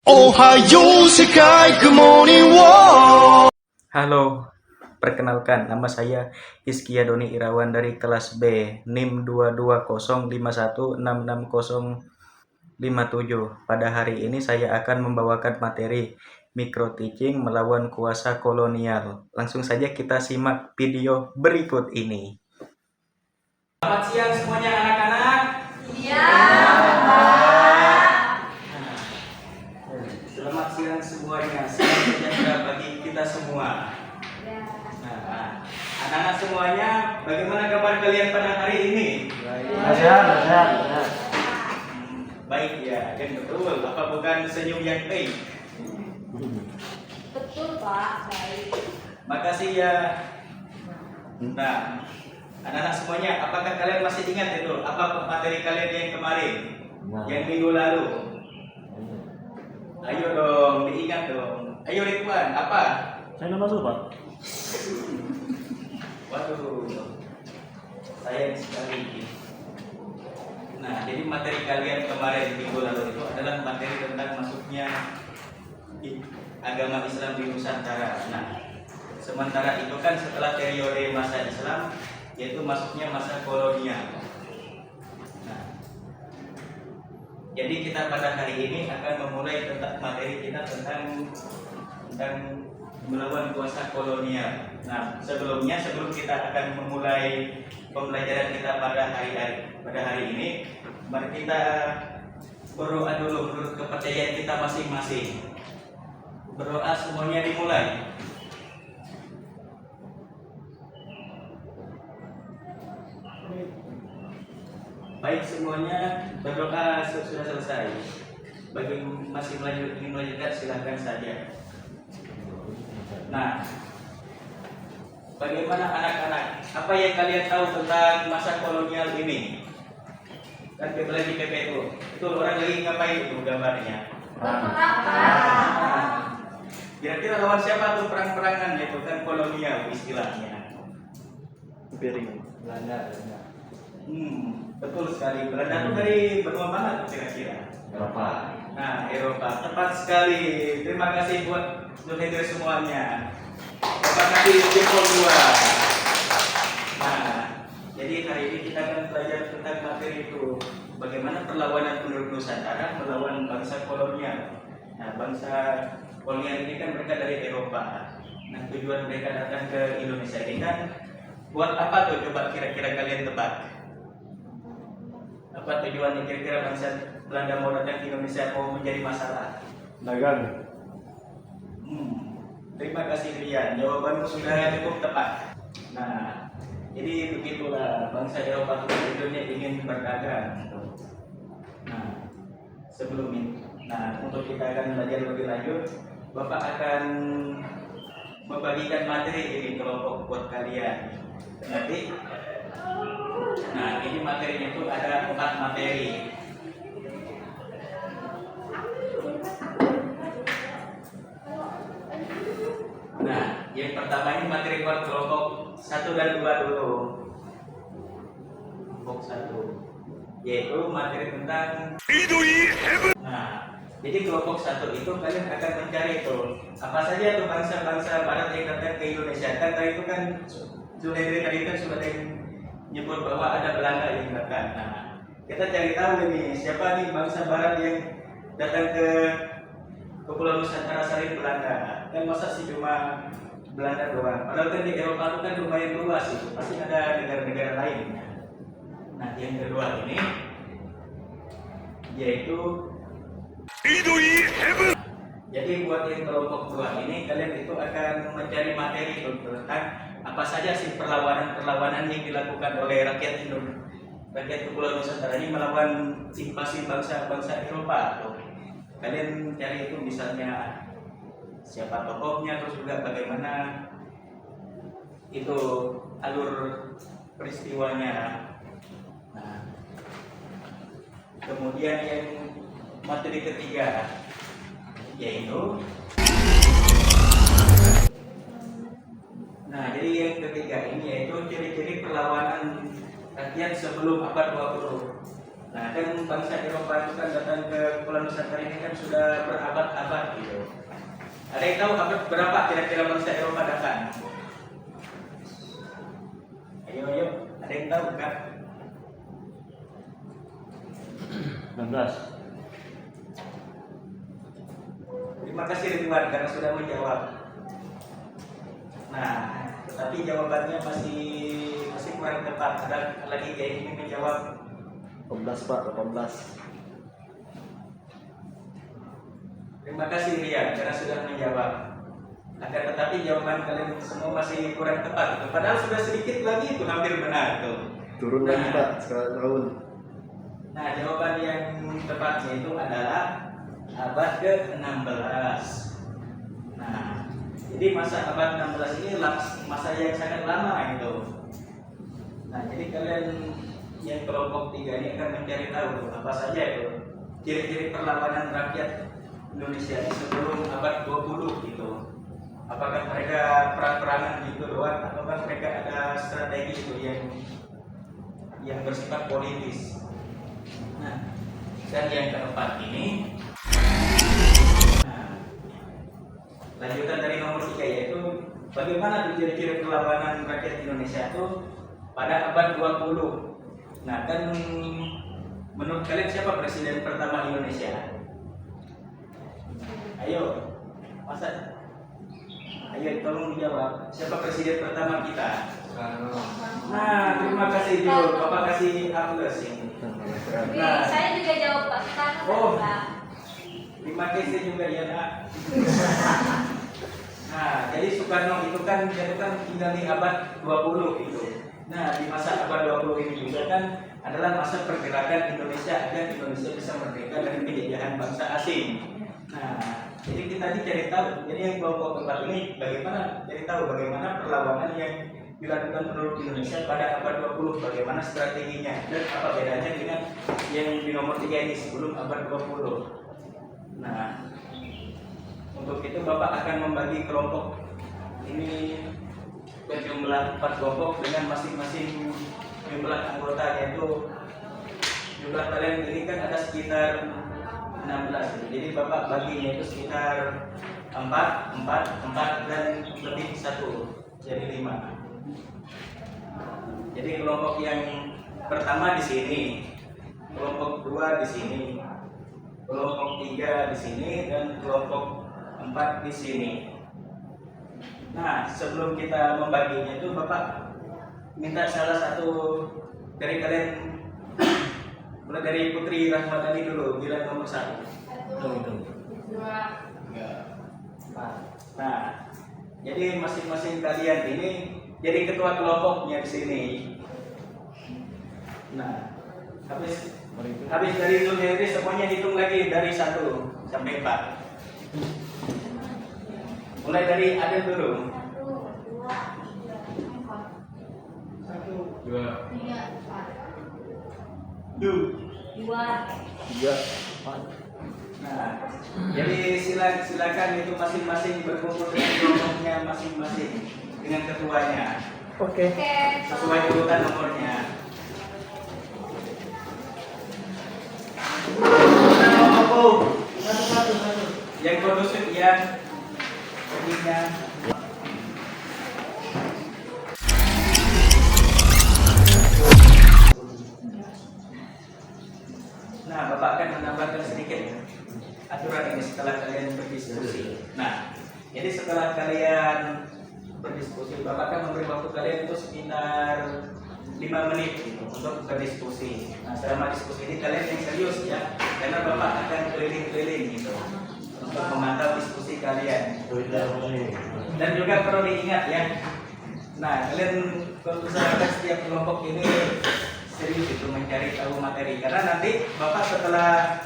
Ohayo Sekai, good morning world. Halo, perkenalkan nama saya Hizkia Doni Irawan dari kelas B, NIM 22051666057. Pada hari ini saya akan membawakan materi micro teaching melawan kuasa kolonial. Langsung saja kita simak video berikut ini. Selamat siang semuanya anak-anak. Iya. Selamat siang semuanya. Selamat sejahtera bagi kita semua. Nah, anak-anak semuanya, bagaimana kabar kalian pada hari ini? Sehat. Baik ya, dan betul. Apa bukan senyum yang baik? Betul Pak, baik. Makasih ya. Nah, anak-anak semuanya, apakah kalian masih ingat itu apa materi kalian yang kemarin, yang minggu lalu? Ayo dong, diingat dong. Ayo Ridwan, apa? Saya nggak masuk, Pak. Waduh, sayang sekali. Nah, jadi materi kalian kemarin minggu lalu itu adalah materi tentang masuknya agama Islam di Nusantara. Nah, sementara itu kan setelah periode masa Islam, yaitu masuknya masa kolonial. Nah, jadi kita pada hari ini akan memulai tentang materi kita tentang melawan kuasa kolonial. Nah, sebelum kita akan memulai pembelajaran kita pada hari ini, mari kita berdoa dulu menurut kepercayaan kita masing-masing. Berdoa semuanya dimulai. Baik semuanya berdoa sudah selesai. Bagi masih ingin melanjutkan silahkan saja. Nah, bagaimana anak-anak? Apa yang kalian tahu tentang masa kolonial ini? Kan lagi PPU. Itu orang lagi ngapain itu gambarnya? Kira-kira lawan siapa tuh perang-perangan itu kan kolonial istilahnya? Piring. Belanda. Betul sekali. Belanda itu dari benua mana tuh kira-kira? Eropa. Nah, Eropa. Tepat sekali. Terima kasih buat donor semuanya. Terima kasih jempol dua. Nah, jadi hari ini kita akan belajar tentang materi itu. Bagaimana perlawanan penduduk Nusantara melawan bangsa kolonial. Nah, bangsa kolonial ini kan mereka dari Eropa. Nah, tujuan mereka datang ke Indonesia ini kan buat apa tuh? Coba kira-kira kalian tebak. Apa tujuannya kira-kira bangsa Belanda mau datang ke Indonesia mau menjadi masalah? Dagang. Terima kasih Rian, jawabanmu sudah cukup tepat. Nah, jadi begitulah bangsa Eropa tentunya ingin berdagang. Nah, sebelum ini, untuk kita akan belajar lebih lanjut, Bapak akan membagikan materi ini kelompok buat kalian. Nanti, nah ini materinya itu ada 4 materi. Nah, yang pertama ini materi buat kelompok 1 dan 2 dulu. Kelompok 1 yaitu materi tentang Nah, jadi kelompok 1 itu kalian akan mencari itu apa saja tuh bangsa-bangsa barat yang datang ke Indonesia. Kan tadi itu kan Zuhairi tadi kan sudah menyebut bahwa ada Belanda yang datang. Nah, kita cari tahu ini siapa nih bangsa barat yang datang ke Pulau Nusantara selain Belanda. Kan masa sih cuma Belanda doang? Padahal kan di Eropa itu kan lumayan luas itu, pasti ada negara-negara lain. Nah, yang kedua ini yaitu jadi buat yang kelompok 2 ini kalian itu akan mencari materi tentang apa saja sih perlawanan yang dilakukan oleh rakyat Indonesia, rakyat Pulau Nusantara ini melawan invasi bangsa-bangsa Eropa. Kalian cari itu misalnya siapa tokohnya, terus juga bagaimana itu alur peristiwanya. Nah, kemudian yang materi ketiga yaitu jadi yang ketiga ini yaitu ciri-ciri perlawanan rakyat sebelum abad 20. Nah, kan bangsa Eropa itu kan datang ke Pulau Nusantara ini kan sudah berabad-abad gitu. Ada yang tahu abad berapa kira-kira bangsa Eropa datang? Ayo, ada yang tahu kan? 19. Terima kasih Ridwan karena sudah menjawab. Nah, tapi jawabannya masih kurang tepat. Ada lagi yang ingin menjawab? 18 Pak, 18. Terima kasih Rian karena sudah menjawab. Akan tetapi jawaban kalian semua masih kurang tepat. Padahal sudah sedikit lagi itu hampir benar tuh. Turun lagi Pak, sekarang tahun. Nah, jawaban yang tepatnya itu adalah abad ke-16. Nah, jadi masa abad 16 ini masa yang sangat lama itu. Nah, jadi kalian yang kelompok 3 ini akan mencari tahu apa saja itu ciri-ciri perlawanan rakyat Indonesia sebelum abad 20 gitu. Apakah mereka perang-perangan gitu doang ataukah mereka ada strategi itu yang bersifat politis. Nah, dan yang keempat ini lanjutan dari nomor 3 yaitu bagaimana ciri-ciri perlawanan rakyat Indonesia itu pada abad 20. Nah, kan menurut kalian siapa presiden pertama Indonesia? Ayo, ayo tolong dijawab. Siapa presiden pertama kita? Nah, terima kasih Jul. Bapak kasih aplaus ini. Nah, Saya juga jawab Pak Soekarno. Oh. Pak. terima kasih juga ya nak. Nah, jadi Soekarno itu kan tinggal di abad 20 itu. Nah, di masa abad 20 ini juga kan adalah masa pergerakan Indonesia agar Indonesia bisa merdeka dari penjajahan bangsa asing. Nah, jadi kita cari tahu. Jadi yang kelompok keempat ini cari tahu bagaimana perlawanan yang dilakukan penduduk Indonesia pada abad 20, bagaimana strateginya dan apa bedanya dengan yang di nomor 3 ini sebelum abad 20. Nah, untuk itu Bapak akan membagi kelompok ini berjumlah 4 kelompok dengan masing-masing jumlah anggota, yaitu jumlah kalian ini kan ada sekitar 16. Jadi Bapak baginya itu sekitar 4 dan lebih 1 jadi 5. Jadi kelompok yang pertama di sini, kelompok 2 di sini, kelompok 3 di sini, dan kelompok 4 di sini. Nah, sebelum kita membaginya itu Bapak minta salah satu dari kalian, mulai dari Putri Rahmatani dulu, bilang nomor 1. 2. Nah, jadi masing-masing kalian ini jadi ketua kelompoknya di sini. Nah, habis dari itu semuanya hitung lagi dari 1 sampai 4. Mulai dari Adel dulu. 1, 2, 3, 4. 2. 3, 4. Nah, jadi silakan itu masing-masing berkumpul dengan kelompoknya masing-masing dengan ketuanya. Oke. Sesuai urutan nomornya. Satu. Yang kondusif yang perginya. Nah, Bapak akan menambahkan sedikit aturan ini setelah kalian berdiskusi. Nah, jadi setelah kalian berdiskusi, Bapak akan memberi waktu kalian itu sekitar 5 menit gitu, untuk berdiskusi. Nah, selama diskusi ini kalian yang serius ya, karena Bapak akan keliling-keliling gitu untuk memantau diskusi kalian. Dan juga perlu diingat ya. Nah, kalian usahakan setiap kelompok ini serius itu mencari tahu materi, karena nanti Bapak setelah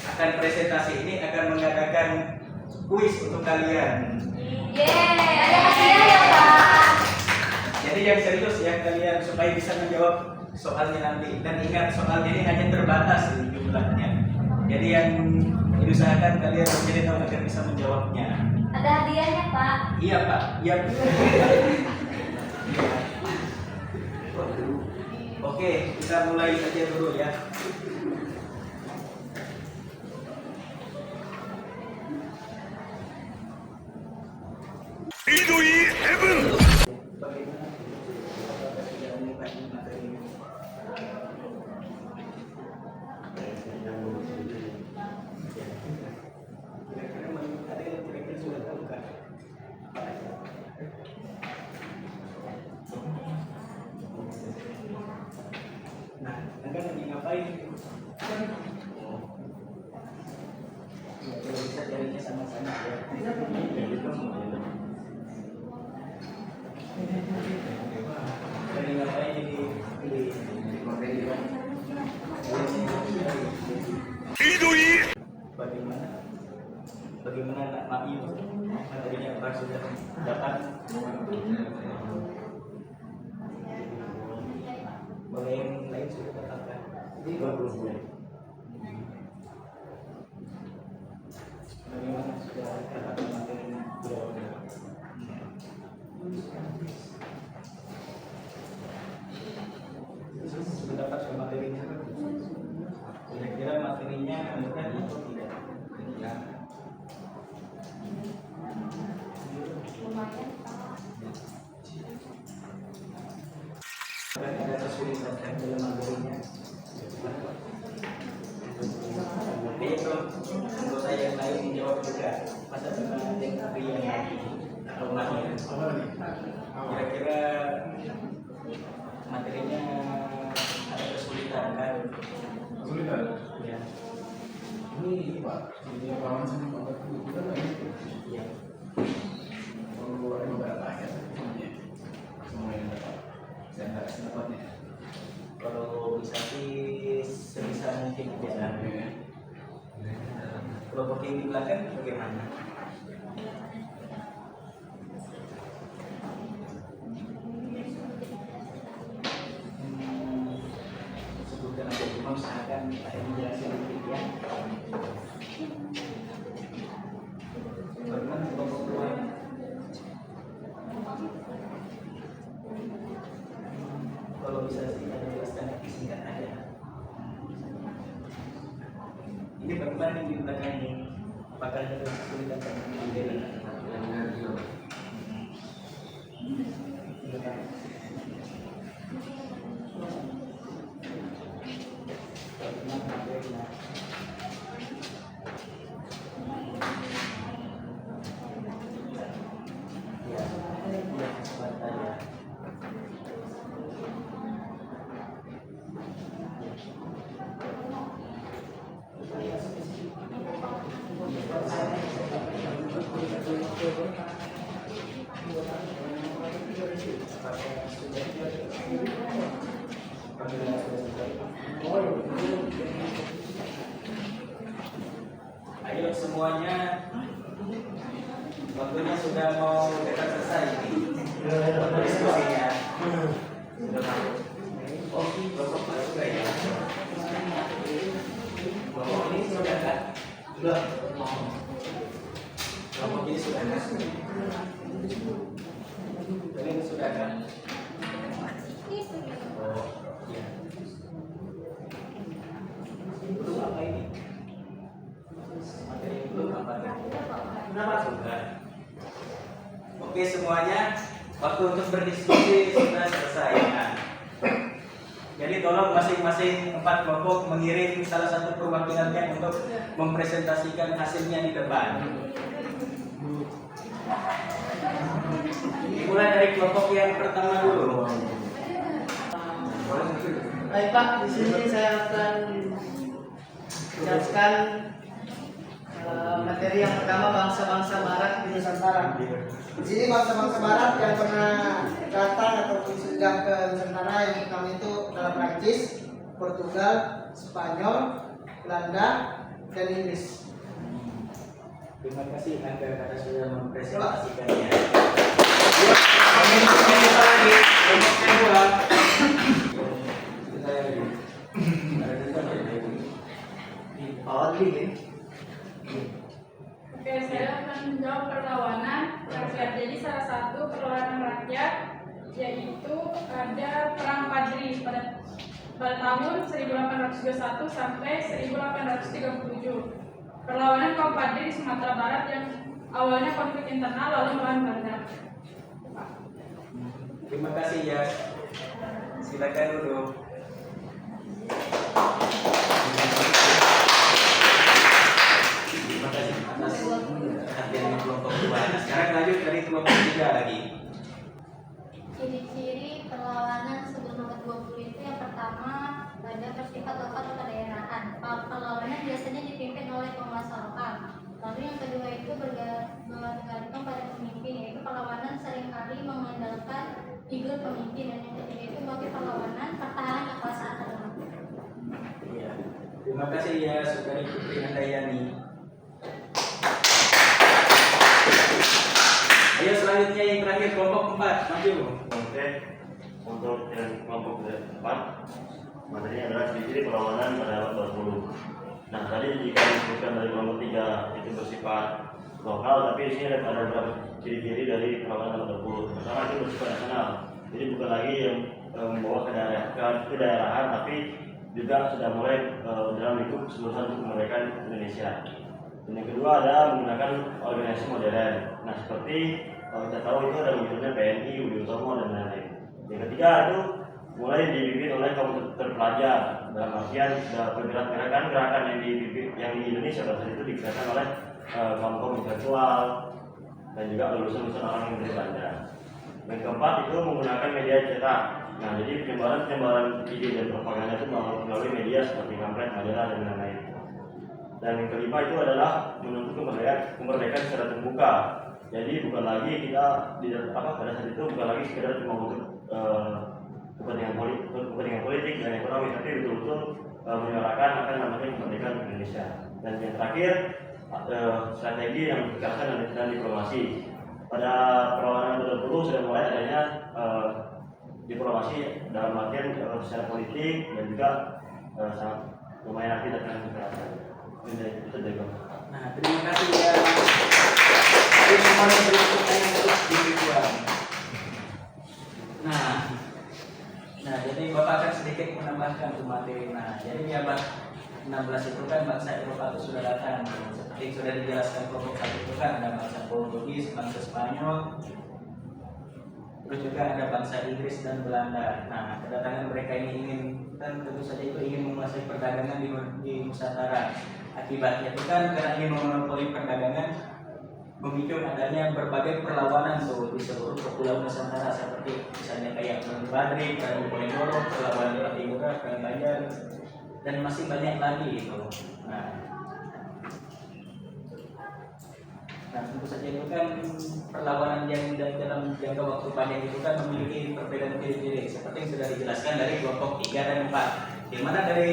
akan presentasi ini akan mengadakan kuis untuk kalian. Yeay, ada hadiah ya Pak. Jadi yang serius ya kalian supaya bisa menjawab soalnya nanti, dan ingat soal ini hanya terbatas jumlahnya. Jadi yang diusahakan kalian menjadi tahu agar bisa menjawabnya. Ada hadiahnya Pak. Iya Pak, iya. Oke, kita mulai saja dulu ya. Bagaimana tidak menikmati materi ini? Kira-kira ada yang kira-kira sudah tahu kan? Nah, Anda lagi ngapain? Ya, kalau bisa carinya sama-sama ya. Lagi ngapain di materi kan? Bagaimana nak Mayu materinya apa sudah dapat? Boleh yang lain sudah dapat kan? 20 bulan. Bagaimana sudah dapat materinya? Sudah dapat materinya? Kira-kira materinya mudah atau tidak? Ya. Ada kesulitan dalam materinya. Itu untuk saya yang lain menjawab juga. Masa cuma yang pria lagi atau lagi? Kira-kira materinya ada kesulitan kan? Kesulitan? Ya. Ini Pak, jadi pengalaman sama Pak Batu kita kan gitu. Ya. Kalau ada beberapa ya, semua yang dapat, saya nggak sedapatnya. Kalau bisa sih sebisa mungkin aja. Kelompok yang di belakang bagaimana? Sebutkan aja cuma usahakan saya menjelaskan sedikit ya. Bagaimana kelompok luar? Kalau bisa sih ada jelaskan singkat aja. Ini bagaimana yang di belakang ini? Apakah ada kesulitan dalam mengambil? Ayo semuanya, waktunya sudah mau dekat selesai ini. Diskusinya sudah mau. Oh, kelompok masuk ya. Kelompok ini sudah kan? Sudah. Kelompok ini sudah kan? Kalian sudah kan? Oh, iya. Belum apa ini? Materi belum apa nih? Kenapa sudah? Oke semuanya, waktu untuk berdiskusi sudah selesai. Nah, jadi tolong masing-masing 4 kelompok mengirim salah satu perwakilannya untuk mempresentasikan hasilnya di depan. Dimulai dari kelompok yang pertama dulu. Baik Pak, di sini saya akan menjelaskan materi yang pertama bangsa-bangsa Barat di Nusantara. Di sini bangsa-bangsa Barat yang pernah datang ataupun sudah ke Nusantara yang pertama itu adalah Prancis, Portugal, Spanyol, Belanda, dan Inggris. Terima kasih Anda karena sudah mempresentasikannya. Kelompok kedua. Oke, saya akan menjawab perlawanan rakyat. Jadi salah satu perlawanan rakyat yaitu ada Perang Padri pada tahun 1821 sampai 1837. Perlawanan kaum Padri di Sumatera Barat yang awalnya konflik internal lalu melawan Belanda. Terima kasih ya. Silakan dulu. Terima kasih atas perhatian kelompok 2. Nah, sekarang lanjut dari kelompok 3 lagi. Ciri-ciri perlawanan sebelum abad 20 itu yang pertama ada bersifat lokal atau kedaerahan. Perlawanan biasanya dipimpin oleh penguasa lokal. Lalu yang kedua itu bergantung pada pemimpin, yaitu perlawanan seringkali mengandalkan figur pemimpin, dan yang ketiga itu motif perlawanan pertahanan kekuasaan adalah. Ya. Terima kasih ya Saudari Putri Handayani. Ayo selanjutnya yang terakhir kelompok 4, maju. Oke, untuk yang kelompok 4, materinya adalah ciri-ciri perlawanan pada abad 20. Nah, tadi jika disebutkan dari kelompok 3 itu bersifat lokal, tapi di sini ada beberapa ciri-ciri dari perlawanan abad 20. Pertama itu bersifat nasional, jadi bukan lagi yang membawa kedaerahan, tapi juga sudah mulai dalam lingkup seluruh kemerdekaan Indonesia. Dan yang kedua ada menggunakan organisasi modern. Nah, seperti kita tahu itu ada munculnya PNI, Budi Utomo dan lain-lain. Yang ketiga itu mulai dipimpin oleh kaum terpelajar, dalam artian gerakan yang di Indonesia pada saat itu digerakkan oleh kaum intelektual dan juga lulusan orang yang dari Belanda. Yang keempat itu menggunakan media cetak. Nah, jadi penyebaran ide dan propaganda itu melalui media seperti pamflet, majalah dan lain-lain. Dan yang kelima itu adalah menuntut kemerdekaan secara terbuka. Jadi bukan lagi kita pada saat itu bukan lagi sekedar cuma untuk kepentingan politik dan ekonomi, tapi betul-betul menyuarakan akan namanya kemerdekaan Indonesia. Dan yang terakhir strategi yang dikasihkan dan diplomasi. Pada perlawanan 20 sudah mulai adanya diplomasi dalam artian secara politik dan juga sangat lumayan aktif dan kekerasan. Itu dari Bapak. Nah, terima kasih ya. Ini semuanya berikut yang terus dibuat. Nah, jadi Bapak akan sedikit menambahkan materi. Nah, jadi di abad 16 itu kan bangsa Eropa itu sudah datang. Seperti sudah dijelaskan kelompok 1 itu kan ada bangsa Portugis, bangsa Spanyol, terus juga ada bangsa Inggris dan Belanda. Nah, kedatangan mereka ini tentu saja itu ingin menguasai perdagangan di Nusantara. Akibatnya itu kan karena ingin memonopoli perdagangan, memicu adanya berbagai perlawanan tuh di seluruh kepulauan Nusantara, seperti misalnya kayak Perang Padri, Perang Bojonegoro, perlawanan Latimura, Perang Banjar, dan masih banyak lagi itu. Nah, tentu saja itu kan perlawanan yang dalam jangka waktu panjang itu kan memiliki perbedaan ciri-ciri seperti yang sudah dijelaskan dari kelompok 3 dan 4. Di mana dari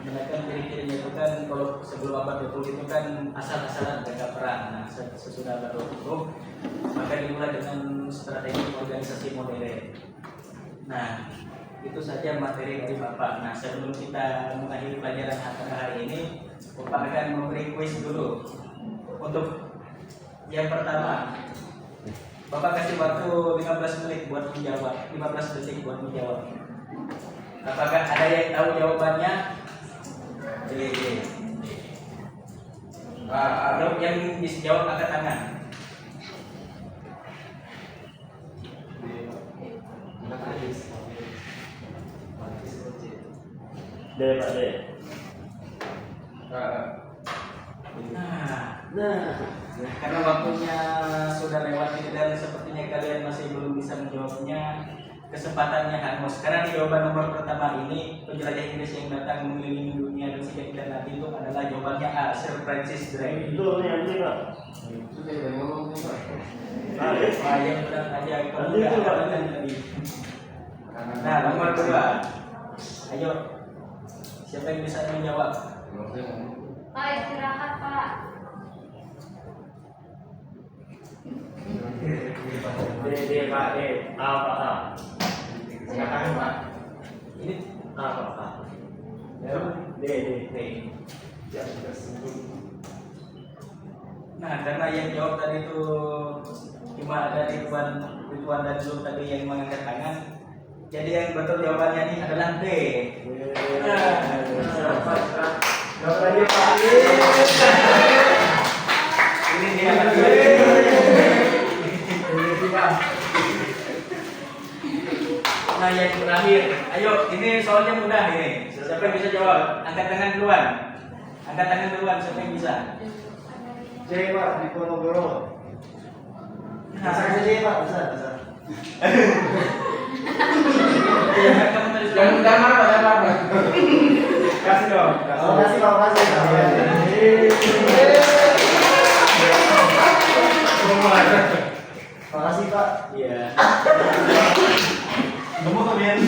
menggunakan ciri-cirinya itu kan kalau sebelum abad 20 itu kan asal-asalan mereka perang. Nah, sesudah abad 20 maka dimulai dengan strategi organisasi modern. Nah, itu saja materi dari Bapak. Nah, sebelum kita mengakhiri pelajaran hari ini, Bapak akan memberi kuis dulu. Untuk yang pertama, Bapak kasih waktu 15 menit buat menjawab, 15 detik buat menjawab. Apakah ada yang tahu jawabannya? Yang bisa jawab angkat tangan. D, Pak D. Karena waktunya sudah lewat ini dan sepertinya kalian masih belum bisa menjawabnya, kesempatannya hangus. Karena di jawaban nomor pertama ini, penjelajah Inggris yang datang mengelilingi dunia dan sejak kita nanti itu adalah jawabannya A, Sir Francis Drake. Itu yang ini, Pak. Sudah yang ngomong nih, Pak. Yang benar aja kalau nggak ada tadi. Nah, nomor 2. Ayo, siapa yang bisa menjawab? Pak, istirahat Pak. D, Pak D. A, Pak A. Silakan Pak. Ini A, Pak A. D. Nah, karena yang jawab tadi itu Cuma ada Ridwan dan Zul tadi yang mengangkat tangan. Jadi yang betul jawabannya ini adalah B. Dapat lagi Pak. Ini dia lagi. Nah yang terakhir, ayo ini soalnya mudah ini. Siapa yang bisa jawab? Angkat tangan duluan. Angkat tangan duluan, siapa yang bisa? J Pak di Ponorogo. Nah, Bisa J Pak, bisa. kamu tulis Jangan apa. kasih dong. Makasih Pak, makasih. Makasih Pak. Iya. Kamu kalian.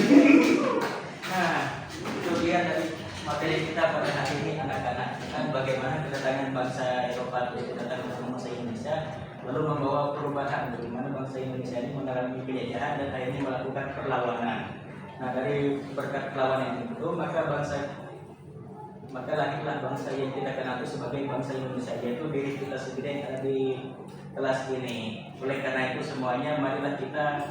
Nah, itu lihat dari materi kita pada hari ini anak-anak kan bagaimana kedatangan bangsa Eropa itu datang ke bangsa Indonesia lalu membawa perubahan bagaimana bangsa Indonesia ini mengalami penjajahan dan akhirnya melakukan perlawanan. Nah dari berkat perlawanan itu maka lahirlah bangsa yang kita kenal itu sebagai bangsa Indonesia, yaitu diri kita sendiri yang ada di kelas ini. Oleh karena itu semuanya marilah kita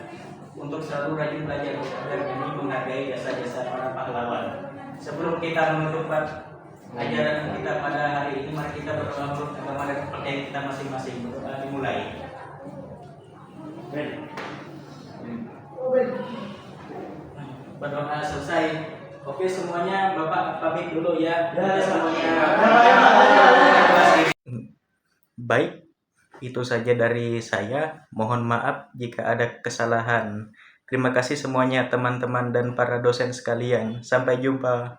untuk selalu rajin belajar agar demi menghargai jasa-jasa para pahlawan. Sebelum kita menutup ajaran kita pada hari ini, mari kita berdoa menurut agama dan kepercayaan kita masing-masing. Berdoa dimulai. Berdoa selesai. Oke semuanya, Bapak pamit dulu ya. Semuanya. Baik, itu saja dari saya. Mohon maaf jika ada kesalahan. Terima kasih semuanya teman-teman dan para dosen sekalian. Sampai jumpa.